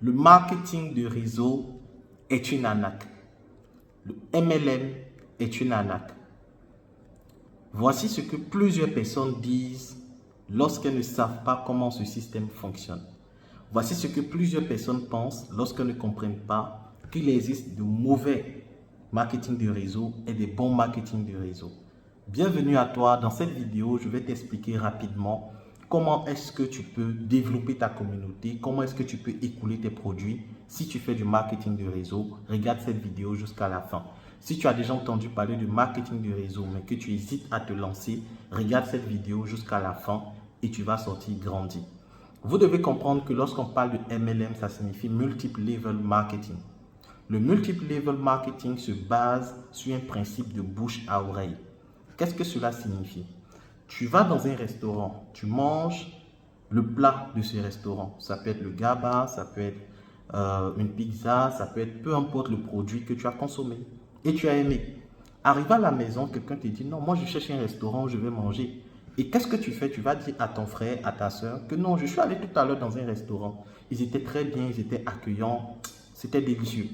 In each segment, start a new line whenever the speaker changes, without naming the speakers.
Le marketing de réseau est une arnaque. Le MLM est une arnaque. Voici ce que plusieurs personnes disent lorsqu'elles ne savent pas comment ce système fonctionne. Voici ce que plusieurs personnes pensent lorsqu'elles ne comprennent pas qu'il existe de mauvais marketing de réseau et de bons marketing de réseau. Bienvenue à toi. Dans cette vidéo, je vais t'expliquer rapidement comment est-ce que tu peux développer ta communauté, comment est-ce que tu peux écouler tes produits. Si tu fais du marketing de réseau, regarde cette vidéo jusqu'à la fin. Si tu as déjà entendu parler de marketing de réseau, mais que tu hésites à te lancer, regarde cette vidéo jusqu'à la fin et tu vas sortir grandi. Vous devez comprendre que lorsqu'on parle de MLM, ça signifie Multiple Level Marketing. Le Multiple Level Marketing se base sur un principe de bouche à oreille. Qu'est-ce que cela signifie? Tu vas dans un restaurant, tu manges le plat de ce restaurant. Ça peut être le GABA, ça peut être une pizza, ça peut être peu importe le produit que tu as consommé et tu as aimé. Arrivé à la maison, quelqu'un te dit non, moi je cherche un restaurant où je vais manger. Et qu'est-ce que tu fais? Tu vas dire à ton frère, à ta soeur que non, je suis allé tout à l'heure dans un restaurant. Ils étaient très bien, ils étaient accueillants, c'était délicieux.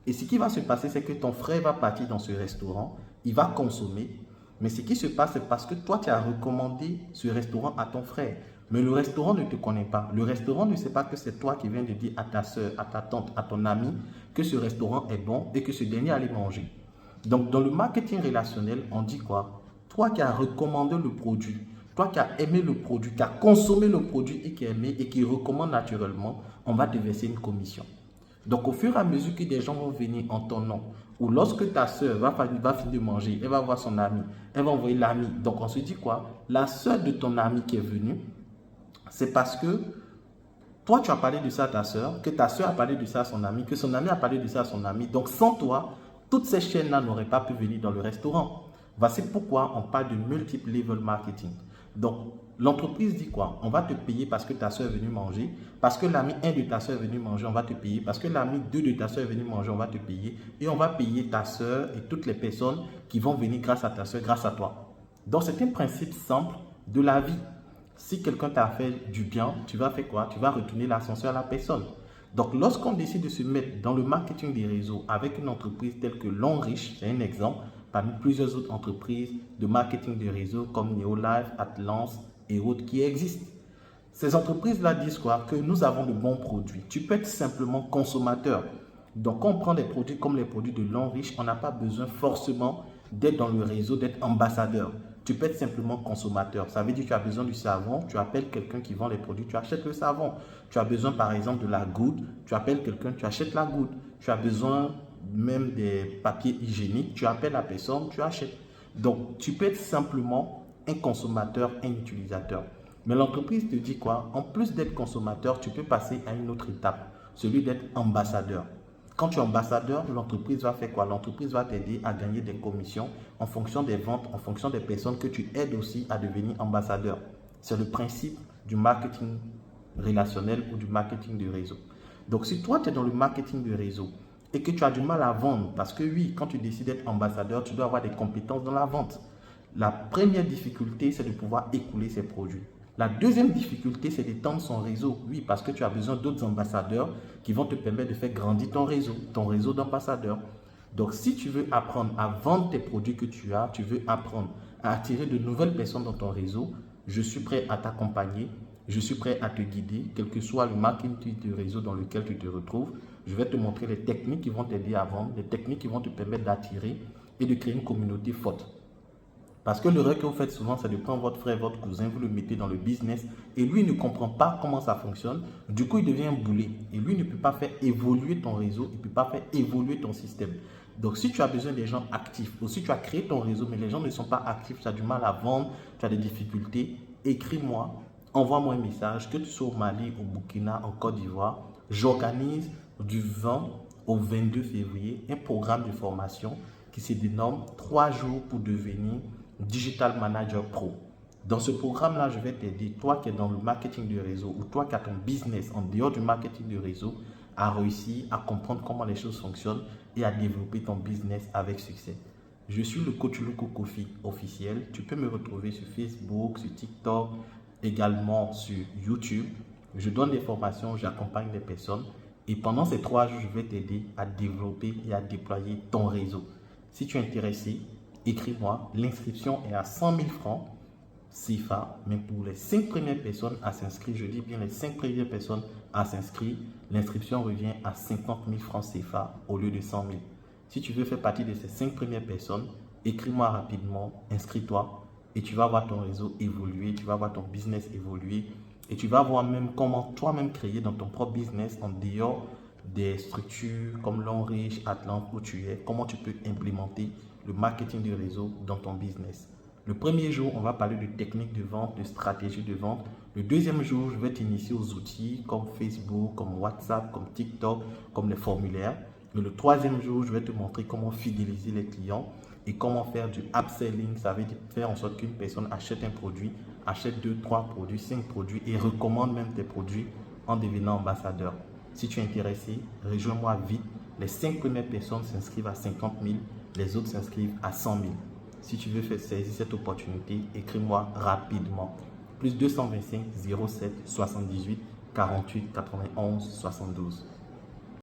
Et ce qui va se passer, c'est que ton frère va partir dans ce restaurant, il va consommer. Mais ce qui se passe, c'est parce que toi, tu as recommandé ce restaurant à ton frère. Mais le restaurant ne te connaît pas. Le restaurant ne sait pas que c'est toi qui viens de dire à ta soeur, à ta tante, à ton ami que ce restaurant est bon et que ce dernier allait manger. Donc, dans le marketing relationnel, on dit quoi? Toi qui as recommandé le produit, toi qui as aimé le produit, qui as consommé le produit et qui a aimé et qui recommande naturellement, on va te verser une commission. Donc, au fur et à mesure que des gens vont venir en ton nom, ou lorsque ta soeur va finir de manger, elle va voir son ami, elle va envoyer l'ami. Donc, on se dit quoi? La soeur de ton ami qui est venue, c'est parce que toi, tu as parlé de ça à ta soeur, que ta soeur a parlé de ça à son ami, que son ami a parlé de ça à son ami. Donc, sans toi, toutes ces chaînes-là n'auraient pas pu venir dans le restaurant. Voici pourquoi on parle de multiple level marketing. Donc, l'entreprise dit quoi? On va te payer parce que ta soeur est venue manger, parce que l'ami 1 de ta soeur est venu manger, on va te payer, parce que l'ami 2 de ta soeur est venu manger, on va te payer, et on va payer ta soeur et toutes les personnes qui vont venir grâce à ta soeur, grâce à toi. Donc, c'est un principe simple de la vie. Si quelqu'un t'a fait du bien, tu vas faire quoi? Tu vas retourner l'ascenseur à la personne. Donc, lorsqu'on décide de se mettre dans le marketing des réseaux avec une entreprise telle que Longrich, c'est un exemple, parmi plusieurs autres entreprises de marketing des réseaux comme Neolife, Atlance et autres qui existent. Ces entreprises-là disent quoi? Que nous avons de bons produits. Tu peux être simplement consommateur. Donc, quand on prend des produits comme les produits de Longrich, on n'a pas besoin forcément d'être dans le réseau, d'être ambassadeur. Tu peux être simplement consommateur. Ça veut dire que tu as besoin du savon, tu appelles quelqu'un qui vend les produits, tu achètes le savon. Tu as besoin par exemple de la goutte, tu appelles quelqu'un, tu achètes la goutte. Tu as besoin même des papiers hygiéniques, tu appelles la personne, tu achètes. Donc, tu peux être simplement un consommateur, un utilisateur. Mais l'entreprise te dit quoi? En plus d'être consommateur, tu peux passer à une autre étape, celui d'être ambassadeur. Quand tu es ambassadeur, l'entreprise va faire quoi? L'entreprise va t'aider à gagner des commissions en fonction des ventes, en fonction des personnes que tu aides aussi à devenir ambassadeur. C'est le principe du marketing relationnel ou du marketing de réseau. Donc, si toi, tu es dans le marketing de réseau et que tu as du mal à vendre, parce que oui, quand tu décides d'être ambassadeur, tu dois avoir des compétences dans la vente. La première difficulté, c'est de pouvoir écouler ses produits. La deuxième difficulté, c'est d'étendre son réseau. Oui, parce que tu as besoin d'autres ambassadeurs qui vont te permettre de faire grandir ton réseau d'ambassadeurs. Donc, si tu veux apprendre à vendre tes produits que tu as, tu veux apprendre à attirer de nouvelles personnes dans ton réseau, je suis prêt à t'accompagner, je suis prêt à te guider, quel que soit le marketing de réseau dans lequel tu te retrouves. Je vais te montrer les techniques qui vont t'aider à vendre, les techniques qui vont te permettre d'attirer et de créer une communauté forte. Parce que l'erreur que vous faites souvent, c'est de prendre votre frère, votre cousin, vous le mettez dans le business et lui ne comprend pas comment ça fonctionne. Du coup, il devient un boulet et lui ne peut pas faire évoluer ton réseau, il ne peut pas faire évoluer ton système. Donc, si tu as besoin des gens actifs ou si tu as créé ton réseau, mais les gens ne sont pas actifs, tu as du mal à vendre, tu as des difficultés, écris-moi, envoie-moi un message, que tu sois au Mali, au Burkina, en Côte d'Ivoire. J'organise du 20 au 22 février un programme de formation qui se dénomme 3 jours pour devenir Digital Manager Pro. Dans ce programme-là, je vais t'aider, toi qui es dans le marketing de réseau ou toi qui as ton business en dehors du marketing de réseau, à réussir à comprendre comment les choses fonctionnent et à développer ton business avec succès. Je suis le coach Luku Kofi officiel. Tu peux me retrouver sur Facebook, sur TikTok, également sur YouTube. Je donne des formations, j'accompagne des personnes Et pendant ces 3 jours, je vais t'aider à développer et à déployer ton réseau. Si tu es intéressé, écris-moi. L'inscription est à 100 000 francs CFA, mais pour les 5 premières personnes à s'inscrire, je dis bien les 5 premières personnes à s'inscrire, l'inscription revient à 50 000 francs CFA au lieu de 100 000. Si tu veux faire partie de ces 5 premières personnes, écris-moi rapidement, inscris-toi et tu vas voir ton réseau évoluer, tu vas voir ton business évoluer et tu vas voir même comment toi-même créer dans ton propre business en dehors des structures comme Longrich, Atlante où tu es, comment tu peux implémenter le marketing du réseau dans ton business. Le premier jour, on va parler de techniques de vente, de stratégie de vente. Le deuxième jour, je vais t'initier aux outils comme Facebook, comme WhatsApp, comme TikTok, comme les formulaires. Et le troisième jour, je vais te montrer comment fidéliser les clients et comment faire du upselling. Ça veut dire faire en sorte qu'une personne achète un produit, achète 2, 3 produits, 5 produits et recommande même tes produits en devenant ambassadeur. Si tu es intéressé, rejoins-moi vite. Les 5 premières personnes s'inscrivent à 50 000, les autres s'inscrivent à 100 000. Si tu veux faire saisir cette opportunité, écris-moi rapidement. Plus 225 07 78 48 91 72.